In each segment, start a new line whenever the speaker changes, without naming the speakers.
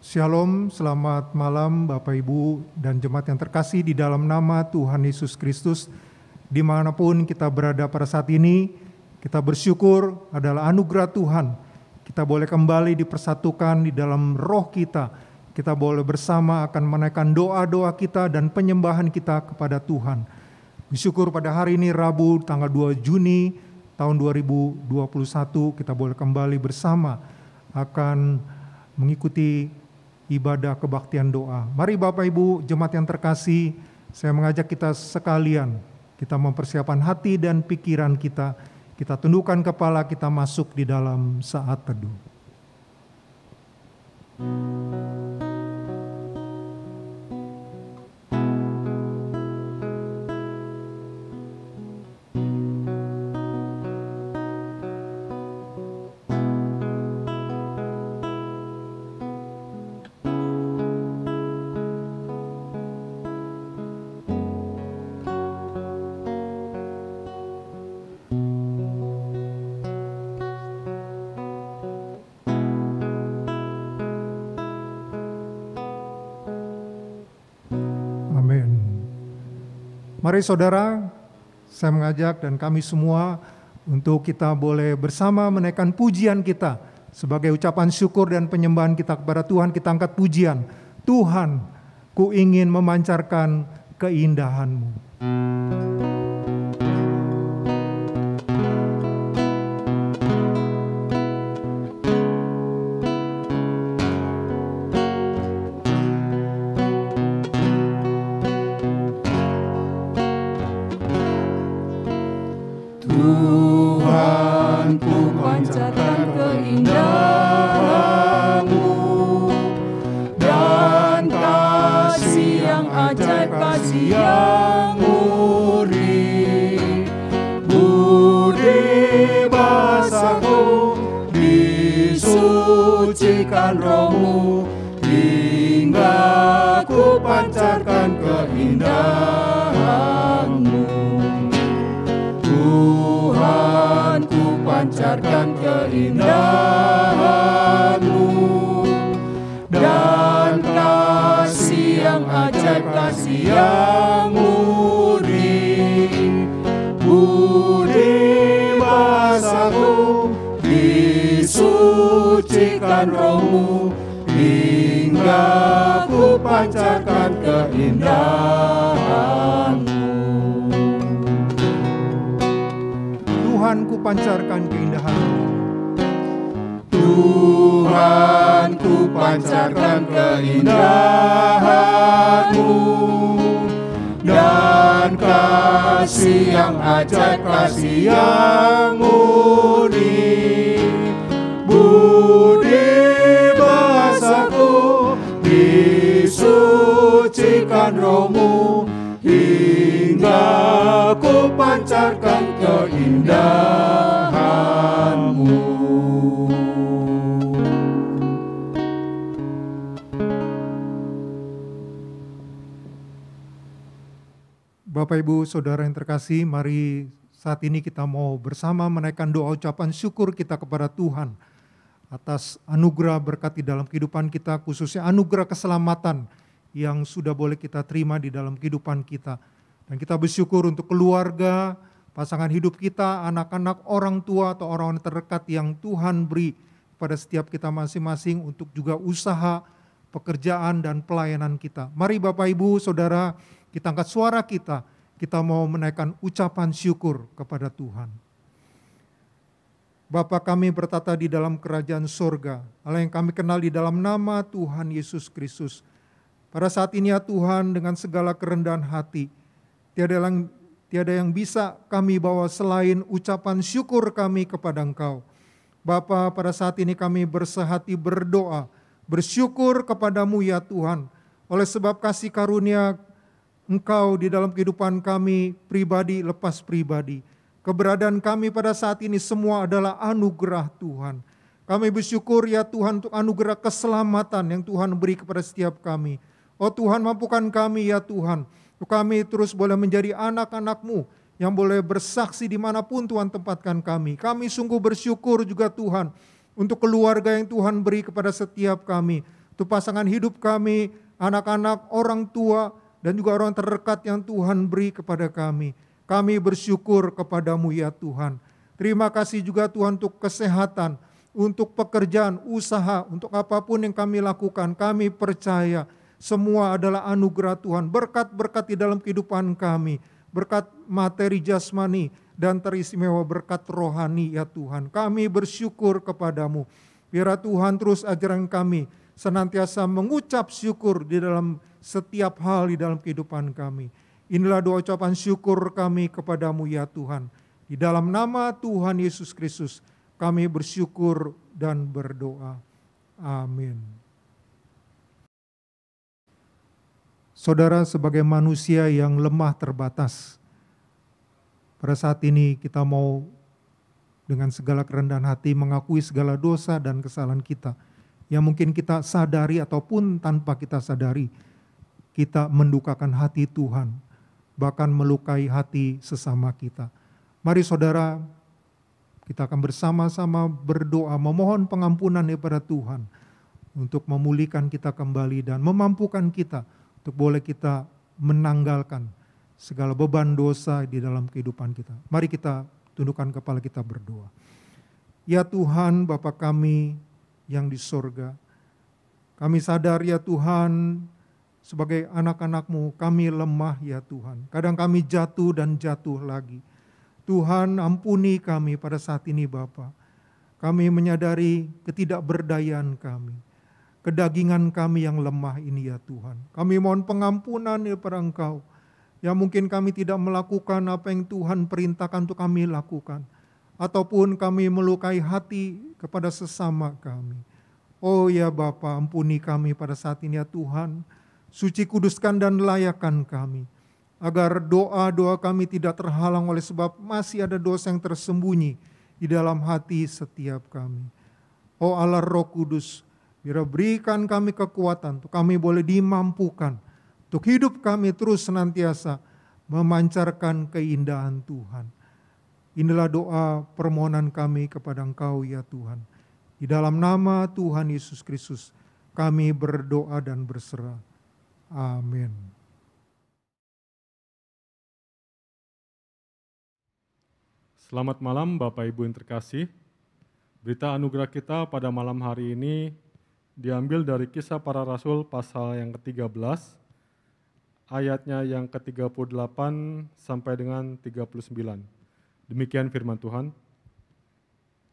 Shalom, selamat malam Bapak Ibu dan jemaat yang terkasih di dalam nama Tuhan Yesus Kristus. Dimanapun kita berada pada saat ini, kita bersyukur adalah anugerah Tuhan. Kita boleh kembali dipersatukan di dalam roh kita. Kita boleh bersama akan menaikkan doa-doa kita dan penyembahan kita kepada Tuhan. Bersyukur pada hari ini Rabu tanggal 2 Juni tahun 2021 kita boleh kembali bersama akan mengikuti ibadah kebaktian doa. Mari Bapak Ibu jemaat yang terkasih, saya mengajak kita sekalian, kita mempersiapkan hati dan pikiran kita, kita tundukkan kepala, kita masuk di dalam saat teduh. Mari saudara, saya mengajak dan kami semua untuk kita boleh bersama menaikkan pujian kita sebagai ucapan syukur dan penyembahan kita kepada Tuhan. Kita angkat pujian, Tuhan, ku ingin memancarkan keindahan-Mu.
Tuhan, ku pancarkan keindahan-Mu dan kasih yang ajaib, kasih yang murni. Budi bahasaku disucikan Roh-Mu hingga ku pancarkan keindahan-Mu. Tuhan, ku pancarkan keindahan-Mu dan kasih yang ajaib, kasih yang murni. Budi bahasaku disucikan Roh-Mu hingga ku pancarkan keindahan-Mu.
Tuhan, ku pancarkan keindahan-Mu.
Tuhan, ku pancarkan keindahan-Mu dan kasih yang ajaib, kasih yang murni. Budi bahasaku disucikan Roh-Mu hingga ku pancarkan keindahan-Mu.
Bapak Ibu Saudara yang terkasih, mari saat ini kita mau bersama menaikkan doa ucapan syukur kita kepada Tuhan atas anugerah berkat di dalam kehidupan kita, khususnya anugerah keselamatan yang sudah boleh kita terima di dalam kehidupan kita. Dan kita bersyukur untuk keluarga, pasangan hidup kita, anak-anak, orang tua atau orang-orang terdekat yang Tuhan beri pada setiap kita masing-masing untuk juga usaha, pekerjaan dan pelayanan kita. Mari Bapak Ibu Saudara, kita angkat suara kita mau menaikkan ucapan syukur kepada Tuhan. Bapa kami bertata di dalam kerajaan sorga, Allah yang kami kenal di dalam nama Tuhan Yesus Kristus. Pada saat ini ya Tuhan, dengan segala kerendahan hati, tiada yang bisa kami bawa selain ucapan syukur kami kepada Engkau. Bapa, pada saat ini kami bersehati berdoa, bersyukur kepadamu ya Tuhan, oleh sebab kasih karunia Engkau di dalam kehidupan kami pribadi lepas pribadi. Keberadaan kami pada saat ini semua adalah anugerah Tuhan. Kami bersyukur ya Tuhan untuk anugerah keselamatan yang Tuhan beri kepada setiap kami. Oh Tuhan, mampukan kami ya Tuhan, untuk kami terus boleh menjadi anak-anak-Mu yang boleh bersaksi dimanapun Tuhan tempatkan kami. Kami sungguh bersyukur juga Tuhan untuk keluarga yang Tuhan beri kepada setiap kami. untuk pasangan hidup kami, anak-anak, orang tua, dan juga orang terdekat yang Tuhan beri kepada kami. Kami bersyukur kepadamu ya Tuhan. Terima kasih juga Tuhan untuk kesehatan, untuk pekerjaan, usaha, untuk apapun yang kami lakukan. Kami percaya semua adalah anugerah Tuhan, berkat-berkat di dalam kehidupan kami, berkat materi jasmani, dan teristimewa berkat rohani ya Tuhan. Kami bersyukur kepadamu. Biar Tuhan terus ajaran kami senantiasa mengucap syukur di dalam setiap hal di dalam kehidupan kami. Inilah doa ucapan syukur kami kepadamu ya Tuhan. Di dalam nama Tuhan Yesus Kristus kami bersyukur dan berdoa. Amin. Saudara, sebagai manusia yang lemah terbatas, pada saat ini kita mau dengan segala kerendahan hati mengakui segala dosa dan kesalahan kita yang mungkin kita sadari ataupun tanpa kita sadari, kita mendukakan hati Tuhan, bahkan melukai hati sesama kita. Mari saudara, kita akan bersama-sama berdoa memohon pengampunan daripada Tuhan untuk memulihkan kita kembali dan memampukan kita untuk boleh kita menanggalkan segala beban dosa di dalam kehidupan kita. Mari kita tundukkan kepala kita berdoa. Ya Tuhan, Bapa kami yang di sorga, kami sadar ya Tuhan, sebagai anak-anak-Mu kami lemah ya Tuhan. Kadang kami jatuh dan jatuh lagi. Tuhan, ampuni kami pada saat ini Bapa. Kami menyadari ketidakberdayaan kami, kedagingan kami yang lemah ini ya Tuhan. Kami mohon pengampunan daripada Engkau, yang mungkin kami tidak melakukan apa yang Tuhan perintahkan untuk kami lakukan, ataupun kami melukai hati kepada sesama kami. Oh ya Bapa, ampuni kami pada saat ini ya Tuhan. Suci kuduskan dan layakkan kami, agar doa-doa kami tidak terhalang oleh sebab masih ada dosa yang tersembunyi di dalam hati setiap kami. Oh Allah Roh Kudus, biar berikan kami kekuatan untuk kami boleh dimampukan untuk hidup kami terus senantiasa memancarkan keindahan Tuhan. Inilah doa permohonan kami kepada Engkau ya Tuhan. Di dalam nama Tuhan Yesus Kristus kami berdoa dan berserah. Amin.
Selamat malam Bapak Ibu yang terkasih. Berita anugerah kita pada malam hari ini diambil dari Kisah Para Rasul pasal yang ke-13, ayatnya yang ke-38 sampai dengan 39. Demikian firman Tuhan.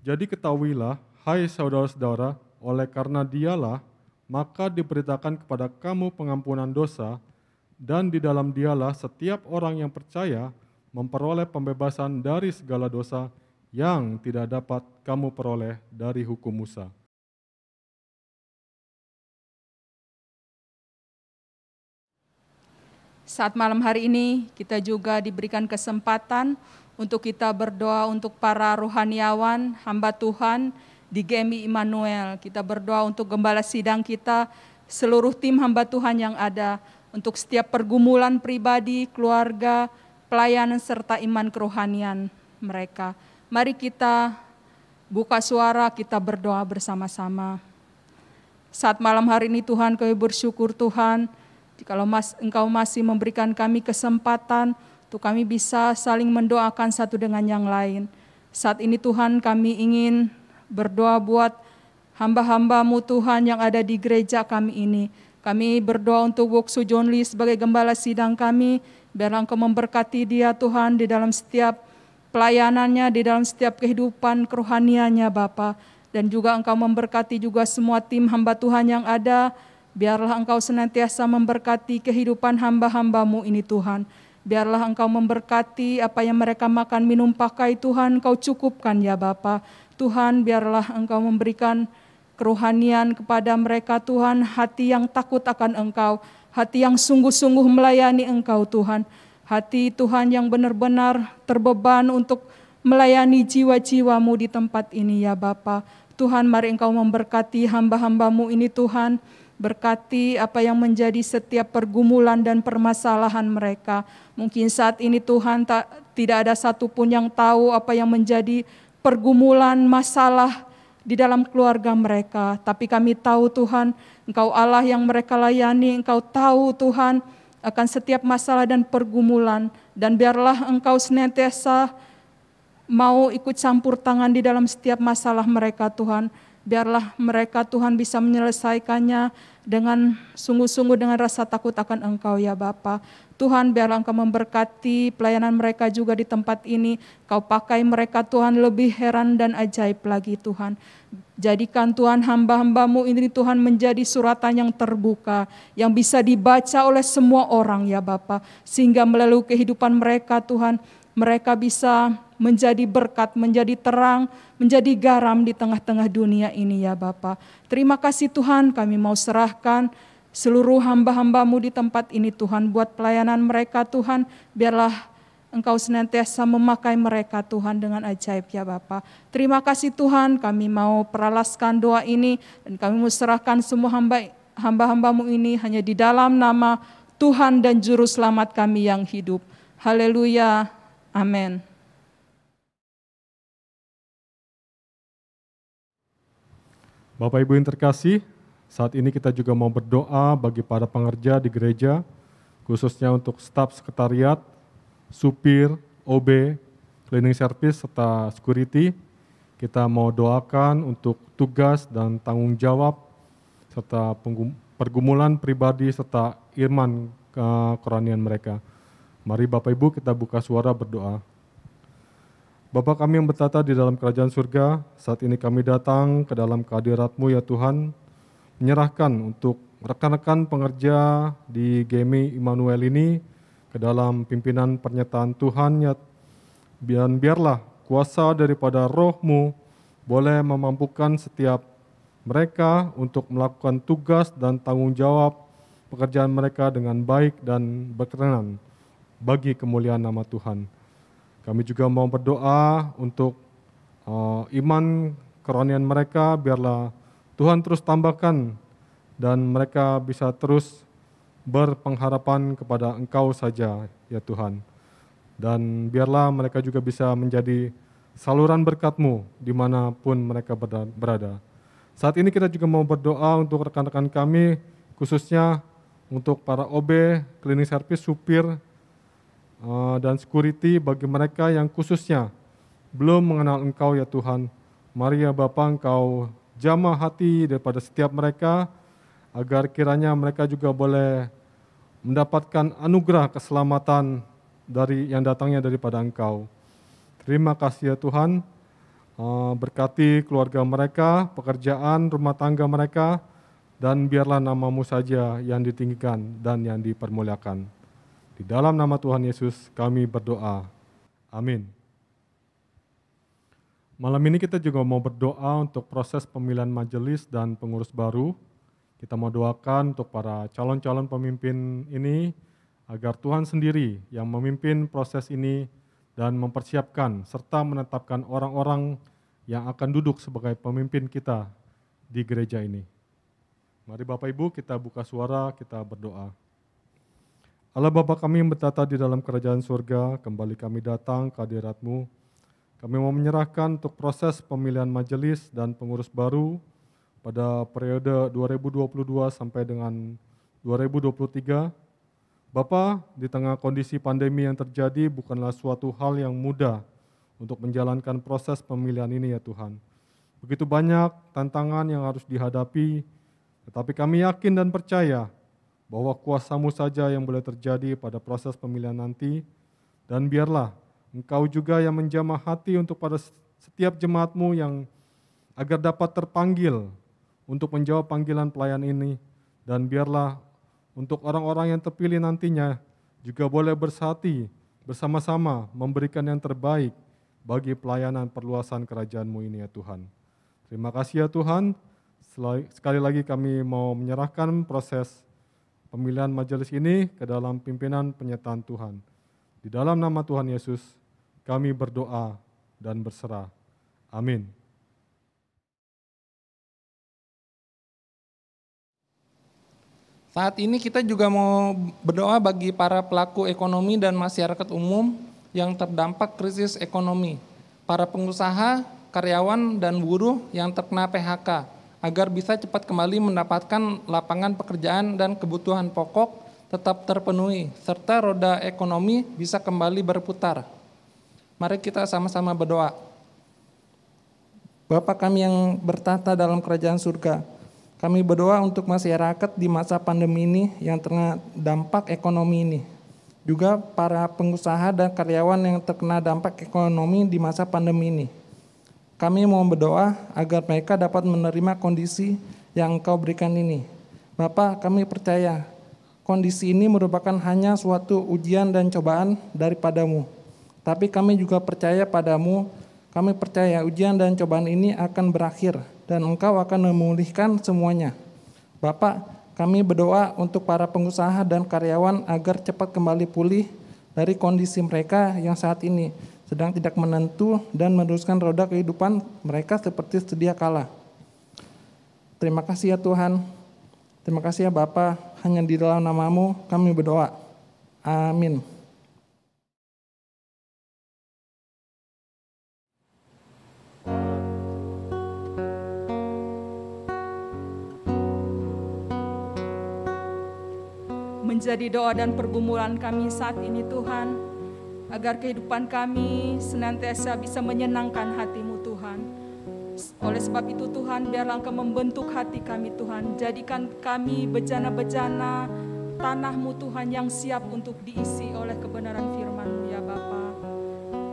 Jadi ketahuilah, hai saudara-saudara, oleh karena Dialah, maka diberitakan kepada kamu pengampunan dosa, dan di dalam Dialah setiap orang yang percaya memperoleh pembebasan dari segala dosa yang tidak dapat kamu peroleh dari hukum Musa.
Saat malam hari ini kita juga diberikan kesempatan untuk kita berdoa untuk para rohaniawan, hamba Tuhan di GMI Immanuel. Kita berdoa untuk gembala sidang kita, seluruh tim hamba Tuhan yang ada, untuk setiap pergumulan pribadi, keluarga, pelayanan serta iman kerohanian mereka. Mari kita buka suara, kita berdoa bersama-sama. Saat malam hari ini Tuhan, kami bersyukur Tuhan, jikalau Engkau masih memberikan kami kesempatan untuk kami bisa saling mendoakan satu dengan yang lain. Saat ini Tuhan, kami ingin berdoa buat hamba-hamba-Mu Tuhan yang ada di gereja kami ini. Kami berdoa untuk Woksu John Lee sebagai gembala sidang kami, biar Engkau memberkati dia Tuhan di dalam setiap pelayanannya, di dalam setiap kehidupan kerohaniannya Bapa. Dan juga Engkau memberkati juga semua tim hamba Tuhan yang ada. Biarlah Engkau senantiasa memberkati kehidupan hamba-hamba-Mu ini Tuhan. Biarlah Engkau memberkati apa yang mereka makan, minum, pakai Tuhan, Engkau cukupkan ya Bapa. Tuhan, biarlah Engkau memberikan kerohanian kepada mereka Tuhan, hati yang takut akan Engkau, hati yang sungguh-sungguh melayani Engkau Tuhan. Hati Tuhan yang benar-benar terbeban untuk melayani jiwa-jiwa-Mu di tempat ini ya Bapa. Tuhan, mari Engkau memberkati hamba-hamba-Mu ini Tuhan. Berkati apa yang menjadi setiap pergumulan dan permasalahan mereka. Mungkin saat ini Tuhan tidak ada satupun yang tahu apa yang menjadi pergumulan, masalah di dalam keluarga mereka. Tapi kami tahu Tuhan, Engkau Allah yang mereka layani, Engkau tahu Tuhan akan setiap masalah dan pergumulan, dan biarlah Engkau senantiasa mau ikut campur tangan di dalam setiap masalah mereka Tuhan. Biarlah mereka Tuhan bisa menyelesaikannya dengan sungguh-sungguh dengan rasa takut akan Engkau ya Bapa. Tuhan, biarlah Engkau memberkati pelayanan mereka juga di tempat ini. Kau pakai mereka Tuhan lebih heran dan ajaib lagi Tuhan. Jadikan Tuhan hamba-hamba-Mu ini Tuhan menjadi suratan yang terbuka, yang bisa dibaca oleh semua orang ya Bapa. Sehingga melalui kehidupan mereka Tuhan, mereka bisa menjadi berkat, menjadi terang, menjadi garam di tengah-tengah dunia ini ya Bapa. Terima kasih Tuhan, kami mau serahkan seluruh hamba-hamba-Mu di tempat ini Tuhan, buat pelayanan mereka Tuhan, biarlah Engkau senantiasa memakai mereka Tuhan dengan ajaib ya Bapa. Terima kasih Tuhan, kami mau peralaskan doa ini, dan kami mau serahkan semua hamba-hamba-Mu ini hanya di dalam nama Tuhan dan Juru Selamat kami yang hidup. Haleluya, amin.
Bapak Ibu yang terkasih, saat ini kita juga mau berdoa bagi para pengerja di gereja, khususnya untuk staf sekretariat, supir, OB, cleaning service, serta security. Kita mau doakan untuk tugas dan tanggung jawab, serta pergumulan pribadi, serta iman kerohanian mereka. Mari Bapak Ibu kita buka suara berdoa. Bapa kami yang bertata di dalam kerajaan surga, saat ini kami datang ke dalam kehadirat-Mu ya Tuhan, menyerahkan untuk rekan-rekan pengerja di GMI Immanuel ini ke dalam pimpinan pernyataan Tuhan ya, dan biarlah kuasa daripada Roh-Mu boleh memampukan setiap mereka untuk melakukan tugas dan tanggung jawab pekerjaan mereka dengan baik dan berkenan bagi kemuliaan nama Tuhan. Kami juga mau berdoa untuk iman kerohanian mereka, biarlah Tuhan terus tambahkan dan mereka bisa terus berpengharapan kepada Engkau saja ya Tuhan. Dan biarlah mereka juga bisa menjadi saluran berkat-Mu dimanapun mereka berada. Saat ini kita juga mau berdoa untuk rekan-rekan kami, khususnya untuk para OB, cleaning service, supir, dan security, bagi mereka yang khususnya belum mengenal Engkau ya Tuhan. Mari ya Bapa, Engkau jamah hati daripada setiap mereka, agar kiranya mereka juga boleh mendapatkan anugerah keselamatan dari yang datangnya daripada Engkau. Terima kasih ya Tuhan, berkati keluarga mereka, pekerjaan, rumah tangga mereka, dan biarlah nama-Mu saja yang ditinggikan dan yang dipermuliakan. Di dalam nama Tuhan Yesus kami berdoa. Amin. Malam ini kita juga mau berdoa untuk proses pemilihan majelis dan pengurus baru. Kita mau doakan untuk para calon-calon pemimpin ini, agar Tuhan sendiri yang memimpin proses ini dan mempersiapkan serta menetapkan orang-orang yang akan duduk sebagai pemimpin kita di gereja ini. Mari Bapak Ibu kita buka suara, kita berdoa. Allah Bapa kami yang bertata di dalam kerajaan surga, kembali kami datang ke hadirat-Mu. Kami mau menyerahkan untuk proses pemilihan majelis dan pengurus baru pada periode 2022 sampai dengan 2023. Bapa, di tengah kondisi pandemi yang terjadi bukanlah suatu hal yang mudah untuk menjalankan proses pemilihan ini ya Tuhan. Begitu banyak tantangan yang harus dihadapi, tetapi kami yakin dan percaya bahwa kuasa-Mu saja yang boleh terjadi pada proses pemilihan nanti, dan biarlah Engkau juga yang menjamah hati untuk pada setiap jemaat-Mu yang agar dapat terpanggil untuk menjawab panggilan pelayan ini, dan biarlah untuk orang-orang yang terpilih nantinya juga boleh bersatu bersama-sama memberikan yang terbaik bagi pelayanan perluasan kerajaan-Mu ini ya Tuhan. Terima kasih ya Tuhan, sekali lagi kami mau menyerahkan proses pemilihan majelis ini ke dalam pimpinan penyertaan Tuhan. Di dalam nama Tuhan Yesus, kami berdoa dan berserah. Amin.
Saat ini kita juga mau berdoa bagi para pelaku ekonomi dan masyarakat umum yang terdampak krisis ekonomi. Para pengusaha, karyawan dan buruh yang terkena PHK, agar bisa cepat kembali mendapatkan lapangan pekerjaan dan kebutuhan pokok tetap terpenuhi, serta roda ekonomi bisa kembali berputar. Mari kita sama-sama berdoa. Bapa kami yang bertahta dalam kerajaan surga, kami berdoa untuk masyarakat di masa pandemi ini yang terkena dampak ekonomi ini. Juga para pengusaha dan karyawan yang terkena dampak ekonomi di masa pandemi ini. Kami mau berdoa agar mereka dapat menerima kondisi yang Engkau berikan ini. Bapa, kami percaya kondisi ini merupakan hanya suatu ujian dan cobaan daripadamu. Tapi kami juga percaya padamu, kami percaya ujian dan cobaan ini akan berakhir dan Engkau akan memulihkan semuanya. Bapa, kami berdoa untuk para pengusaha dan karyawan agar cepat kembali pulih dari kondisi mereka yang saat ini sedang tidak menentu dan meneruskan roda kehidupan mereka seperti sedia kala. Terima kasih ya Tuhan. Terima kasih ya Bapa. Hanya di dalam nama-Mu kami berdoa. Amin.
Menjadi doa dan pergumulan kami saat ini Tuhan, agar kehidupan kami senantiasa bisa menyenangkan hati-Mu Tuhan. Oleh sebab itu Tuhan, biarlah Engkau membentuk hati kami Tuhan. Jadikan kami bejana-bejana tanah-Mu Tuhan yang siap untuk diisi oleh kebenaran firman-Mu ya Bapa.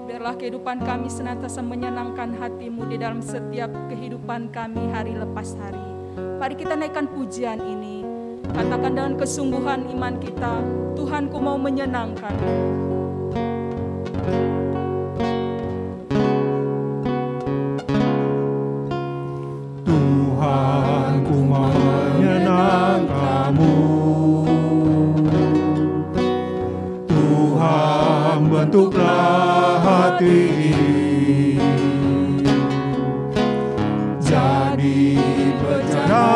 Biarlah kehidupan kami senantiasa menyenangkan hati-Mu di dalam setiap kehidupan kami hari lepas hari. Mari kita naikkan pujian ini. Katakan dengan kesungguhan iman kita, Tuhanku mau menyenangkan.
Tuhanku mau menyenangkan-Mu. Tuhan bentuklah hati ini jadi bejana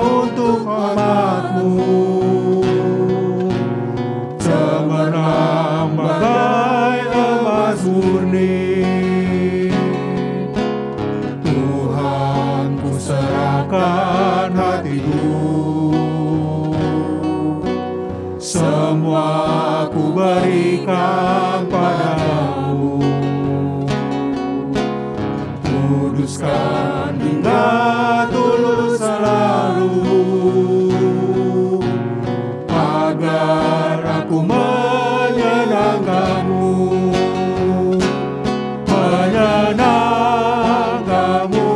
untuk umat-Mu, cemerlang bagai emas murni. Tuhan, ku serahkan hatiku, semua ku berikan padamu. Kuduskan hingga tulus selalu, agar aku menyenangkan-Mu, menyenangkan-Mu,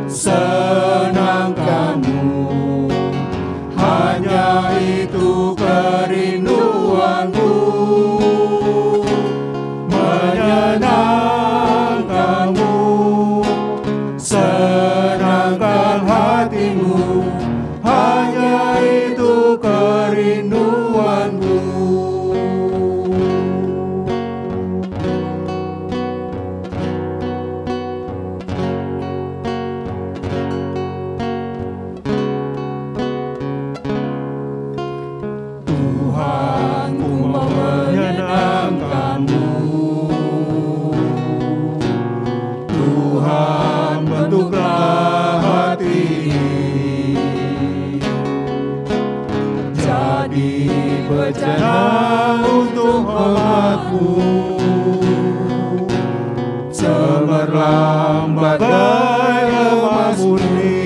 senangkan-Mu. Hanya itu kerinduanku, menyenangkan-Mu, senangkan hati-Mu. Hanya itu kerinduanku. Tuhan, ku mau menyenangkan-Mu. Tuhan, bentuklah hati ini jadi bejana untuk umat-Mu, cemerlang bagai emas murni.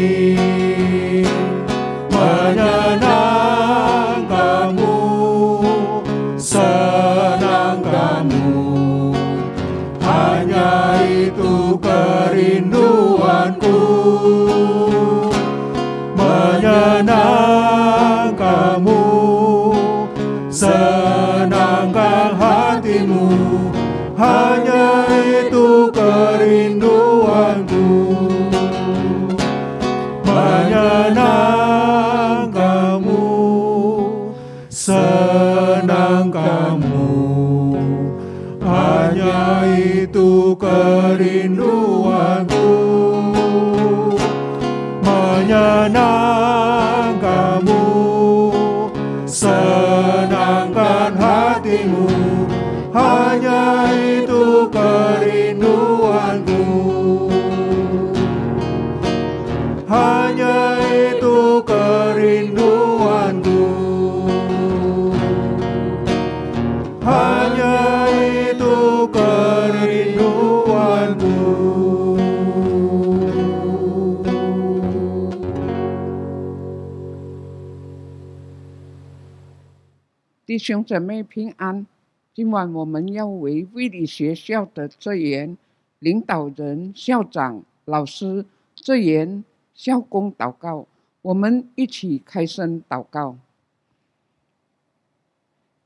Menyenangkan-Mu, senangkan-Mu. Hanya itu kerinduanku, menyenangkan-Mu, senangkan hati-Mu. Hanya itu kerinduanku, menyenangkan-Mu, senangkan-Mu. Hanya itu kerinduanku, menyenangkan-Mu, senangkan hati-Mu. Hanya itu kerinduanku.
弟兄姊妹平安。今晚我们要为卫理学校的职员、领导人、校长、老师、职员、校工祷告。我们一起开声祷告。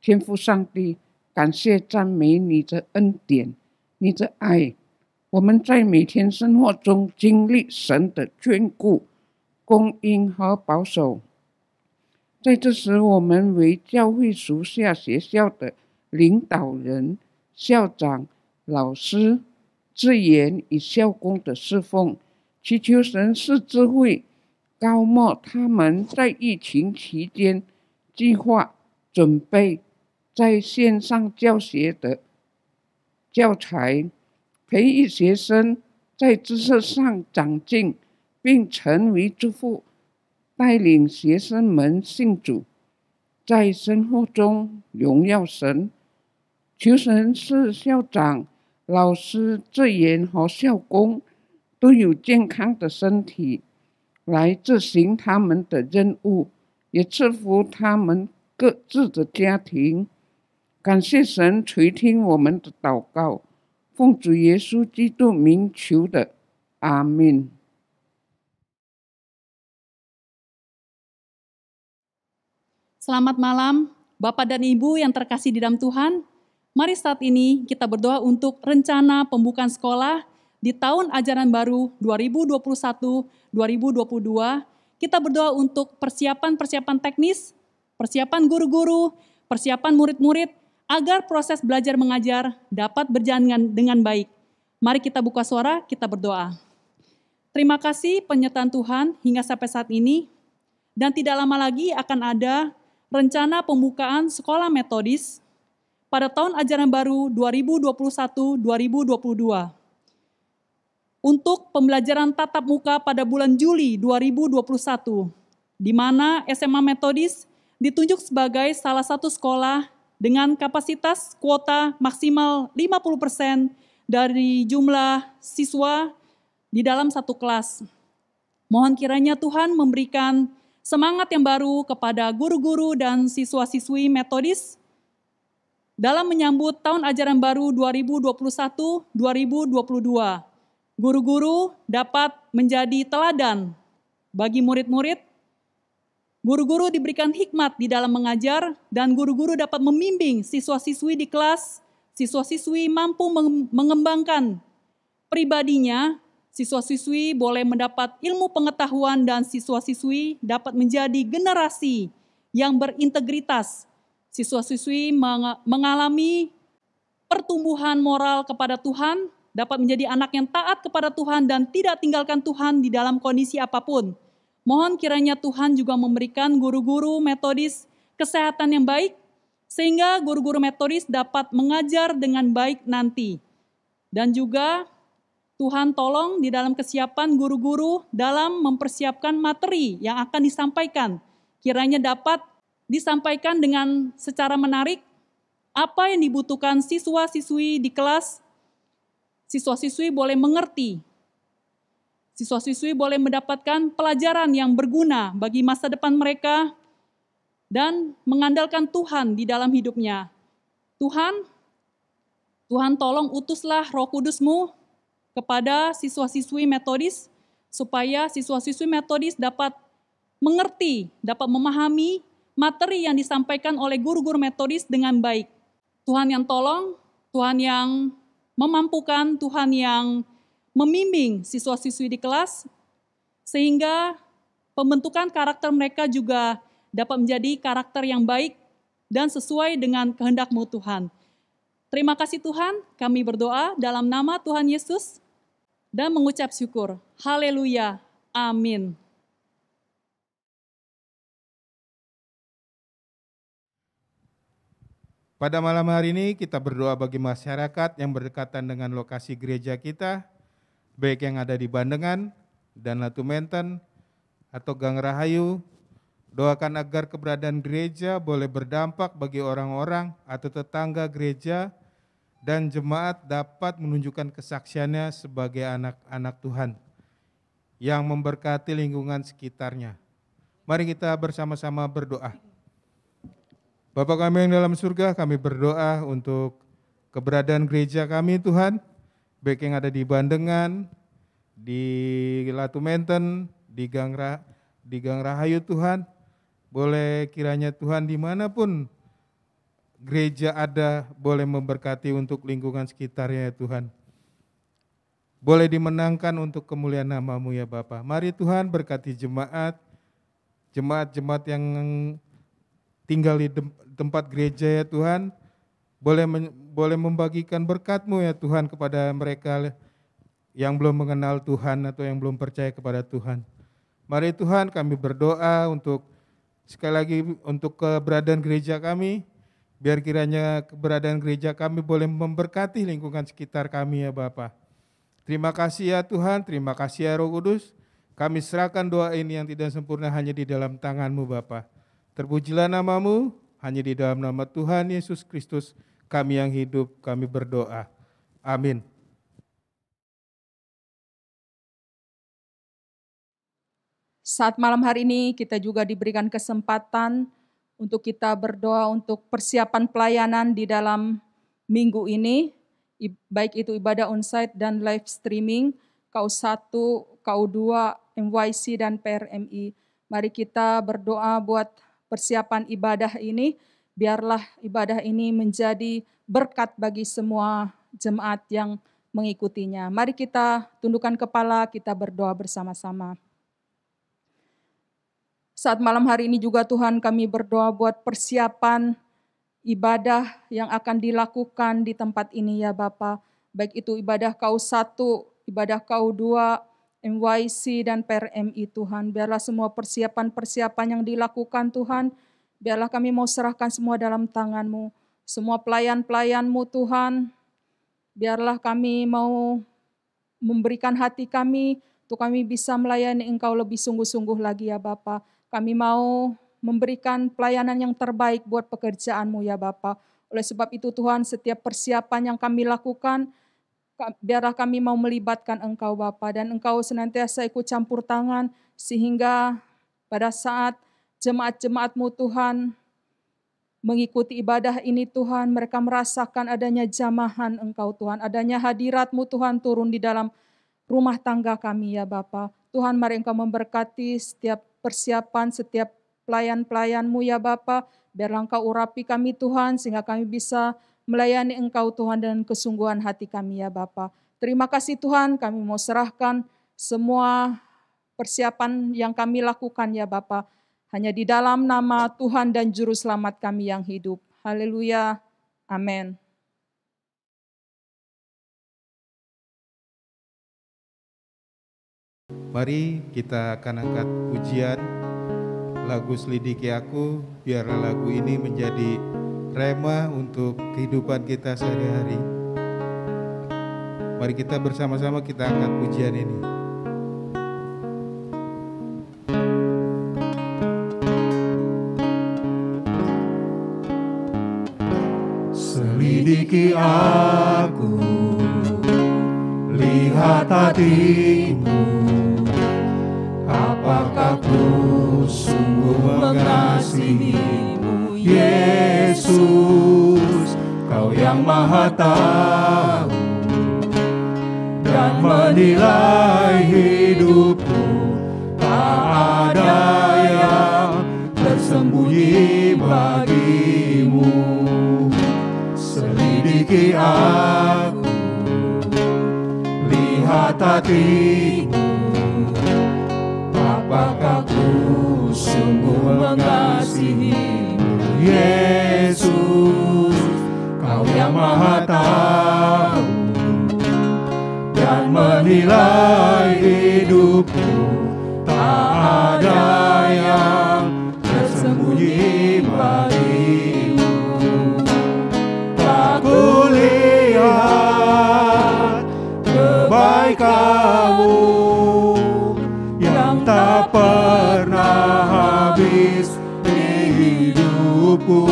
天父上帝，感谢赞美你的恩典，你的爱。我们在每天生活中经历神的眷顾、供应和保守。在这时，我们为教会属下学校的领导人、校长、老师、职员与校工的侍奉，祈求神赐智慧，高莫他们在疫情期间计划准备在线上教学的教材，培育学生在知识上长进，并成为祝福，带领学生们信主，在生活中荣耀神。求神赐校长、老师、职员和校工都有健康的身体，来执行他们的任务，也赐福他们各自的家庭。感谢神垂听我们的祷告，奉主耶稣基督名求的，阿们。
Selamat malam, Bapak dan Ibu yang terkasih di dalam Tuhan. Mari saat ini kita berdoa untuk rencana pembukaan sekolah di tahun ajaran baru 2021-2022. Kita berdoa untuk persiapan-persiapan teknis, persiapan guru-guru, persiapan murid-murid, agar proses belajar mengajar dapat berjalan dengan baik. Mari kita buka suara, kita berdoa. Terima kasih penyertaan Tuhan hingga sampai saat ini, dan tidak lama lagi akan ada rencana pembukaan sekolah metodis pada tahun ajaran baru 2021-2022. Untuk pembelajaran tatap muka pada bulan Juli 2021, di mana SMA Metodis ditunjuk sebagai salah satu sekolah dengan kapasitas kuota maksimal 50% dari jumlah siswa di dalam satu kelas. Mohon kiranya Tuhan memberikan semangat yang baru kepada guru-guru dan siswa-siswi Metodis dalam menyambut tahun ajaran baru 2021-2022. Guru-guru dapat menjadi teladan bagi murid-murid. Guru-guru diberikan hikmat di dalam mengajar, dan guru-guru dapat membimbing siswa-siswi di kelas. Siswa-siswi mampu mengembangkan pribadinya. Siswa-siswi boleh mendapat ilmu pengetahuan, dan siswa-siswi dapat menjadi generasi yang berintegritas. Siswa-siswi mengalami pertumbuhan moral kepada Tuhan, dapat menjadi anak yang taat kepada Tuhan dan tidak tinggalkan Tuhan di dalam kondisi apapun. Mohon kiranya Tuhan juga memberikan guru-guru Metodis kesehatan yang baik, sehingga guru-guru Metodis dapat mengajar dengan baik nanti. Dan juga Tuhan tolong di dalam kesiapan guru-guru dalam mempersiapkan materi yang akan disampaikan. Kiranya dapat disampaikan dengan secara menarik apa yang dibutuhkan siswa-siswi di kelas. Siswa-siswi boleh mengerti. Siswa-siswi boleh mendapatkan pelajaran yang berguna bagi masa depan mereka dan mengandalkan Tuhan di dalam hidupnya. Tuhan tolong utuslah Roh Kudus-Mu kepada siswa-siswi Metodis, supaya siswa-siswi Metodis dapat mengerti, dapat memahami materi yang disampaikan oleh guru-guru Metodis dengan baik. Tuhan yang tolong, Tuhan yang memampukan, Tuhan yang membimbing siswa-siswi di kelas, sehingga pembentukan karakter mereka juga dapat menjadi karakter yang baik dan sesuai dengan kehendak-Mu Tuhan. Terima kasih Tuhan, kami berdoa dalam nama Tuhan Yesus dan mengucap syukur. Haleluya, amin.
Pada malam hari ini kita berdoa bagi masyarakat yang berdekatan dengan lokasi gereja kita, baik yang ada di Bandengan dan Latu Menten atau Gang Rahayu. Doakan agar keberadaan gereja boleh berdampak bagi orang-orang atau tetangga gereja, dan jemaat dapat menunjukkan kesaksiannya sebagai anak-anak Tuhan yang memberkati lingkungan sekitarnya. Mari kita bersama-sama berdoa. Bapa kami yang dalam surga, kami berdoa untuk keberadaan gereja kami Tuhan, baik yang ada di Bandengan, di Latu Menten, di Gang Rahayu Tuhan. Boleh kiranya Tuhan dimanapun gereja ada, boleh memberkati untuk lingkungan sekitarnya ya Tuhan. Boleh dimenangkan untuk kemuliaan nama-Mu ya Bapa. Mari Tuhan berkati jemaat-jemaat yang tinggal di tempat gereja ya Tuhan, boleh membagikan berkat-Mu ya Tuhan kepada mereka yang belum mengenal Tuhan atau yang belum percaya kepada Tuhan. Mari Tuhan kami berdoa untuk sekali lagi untuk keberadaan gereja kami, biar kiranya keberadaan gereja kami boleh memberkati lingkungan sekitar kami ya Bapa. Terima kasih ya Tuhan, terima kasih ya Roh Kudus. Kami serahkan doa ini yang tidak sempurna hanya di dalam tangan-Mu Bapa. Terpujilah nama-Mu, hanya di dalam nama Tuhan Yesus Kristus kami yang hidup, kami berdoa. Amin.
Saat malam hari ini kita juga diberikan kesempatan untuk kita berdoa untuk persiapan pelayanan di dalam minggu ini, baik itu ibadah onsite dan live streaming, KU1, KU2, MYC dan PRMI. Mari kita berdoa buat persiapan ibadah ini, biarlah ibadah ini menjadi berkat bagi semua jemaat yang mengikutinya. Mari kita tundukkan kepala, kita berdoa bersama-sama. Saat malam hari ini juga Tuhan kami berdoa buat persiapan ibadah yang akan dilakukan di tempat ini ya Bapa. Baik itu ibadah KU1, ibadah KU2, MYC dan PRMI Tuhan. Biarlah semua persiapan-persiapan yang dilakukan Tuhan, biarlah kami mau serahkan semua dalam tangan-Mu. Semua pelayan-pelayan-Mu Tuhan, biarlah kami mau memberikan hati kami, untuk kami bisa melayani Engkau lebih sungguh-sungguh lagi ya Bapa. Kami mau memberikan pelayanan yang terbaik buat pekerjaan-Mu ya Bapa. Oleh sebab itu Tuhan, setiap persiapan yang kami lakukan, biarlah kami mau melibatkan Engkau Bapa, dan Engkau senantiasa ikut campur tangan, sehingga pada saat jemaat-jemaat-Mu Tuhan mengikuti ibadah ini Tuhan, mereka merasakan adanya jamahan Engkau Tuhan, adanya hadirat-Mu Tuhan turun di dalam rumah tangga kami ya Bapa. Tuhan, mari Engkau memberkati setiap persiapan, setiap pelayan-pelayan-Mu ya Bapa, biarlah Engkau urapi kami Tuhan, sehingga kami bisa melayani Engkau Tuhan dengan kesungguhan hati kami ya Bapa. Terima kasih Tuhan, kami mau serahkan semua persiapan yang kami lakukan ya Bapa, hanya di dalam nama Tuhan dan Juru Selamat kami yang hidup. Haleluya, amin.
Mari kita akan angkat pujian lagu Selidiki Aku, biarlah lagu ini menjadi rema untuk kehidupan kita sehari-hari. Mari kita bersama-sama kita angkat pujian ini.
Selidiki aku, lihat hatimu, apakah ku sungguh mengasihimu, Yesus, Kau yang Maha Tahu dan menilai hidupku, tak ada yang tersembunyi bagimu. Selidiki aku, lihat hatimu, apakah ku sungguh mengasihimu, Yesus, Kau yang Maha Tahu dan menilai hidupku, tak ada yang tersembunyi bagimu. Tak kulihat kebaikan-Mu yang tak pernah habis di hidupku.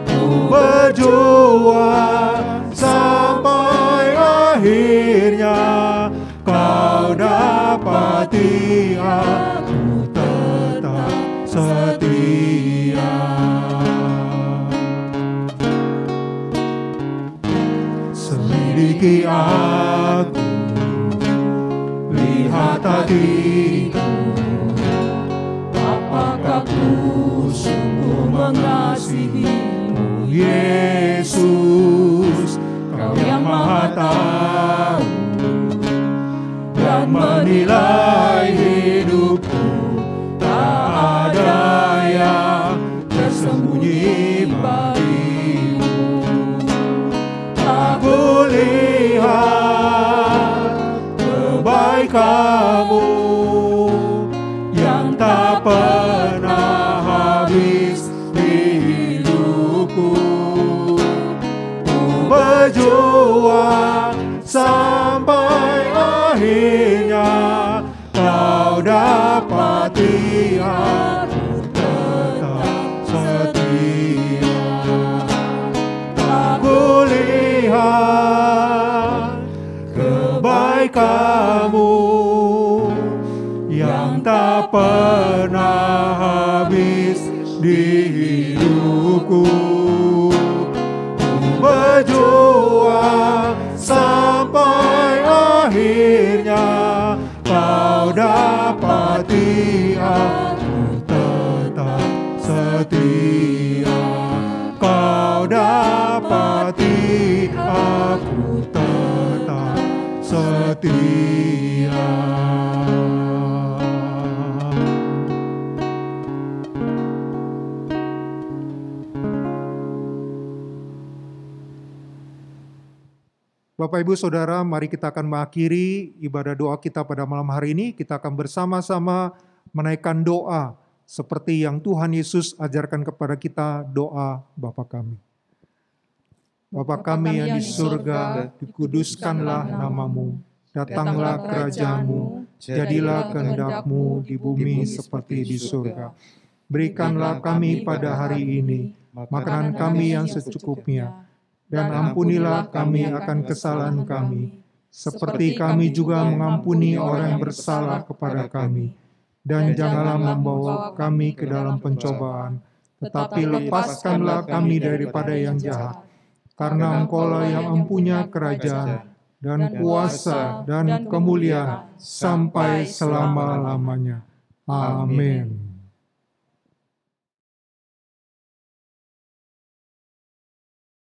Ku berjuang sampai akhirnya, Kau dapati aku tetap setia. Selidiki aku, lihat hatiku, apakah ku sungguh mengasihimu, Yesus. Kau yang Maha tahu dan menilai hidupku, tak ada yang tersembunyi bagimu. Aku lihat kebaikan-Mu yang tak pernah habis di hidupku. Ku berjuang sampai akhirnya Kau dapati aku tetap setia. Aku lihat kebaikan-Mu yang tak pernah habis di hidupku. Ku berjuang sampai akhirnya Kau dapati aku tetap setia. Kau dapati aku tetap setia. Bapak, Ibu, Saudara, mari kita akan mengakhiri ibadah doa kita pada malam hari ini. Kita akan bersama-sama menaikkan doa seperti yang Tuhan Yesus ajarkan kepada kita, doa Bapa kami. Bapa kami yang di surga, dikuduskanlah nama-Mu, datanglah kerajaan-Mu, jadilah kehendak-Mu di bumi seperti di surga. Berikanlah kami pada hari ini makanan kami yang secukupnya, dan ampunilah kami akan kesalahan kami, seperti kami juga mengampuni orang yang bersalah kepada kami. Dan janganlah membawa kami ke dalam pencobaan, tetapi lepaskanlah kami daripada yang jahat. Karena Engkau-lah yang mempunyai kerajaan, dan kuasa, dan kemuliaan, sampai selama-lamanya. Amin.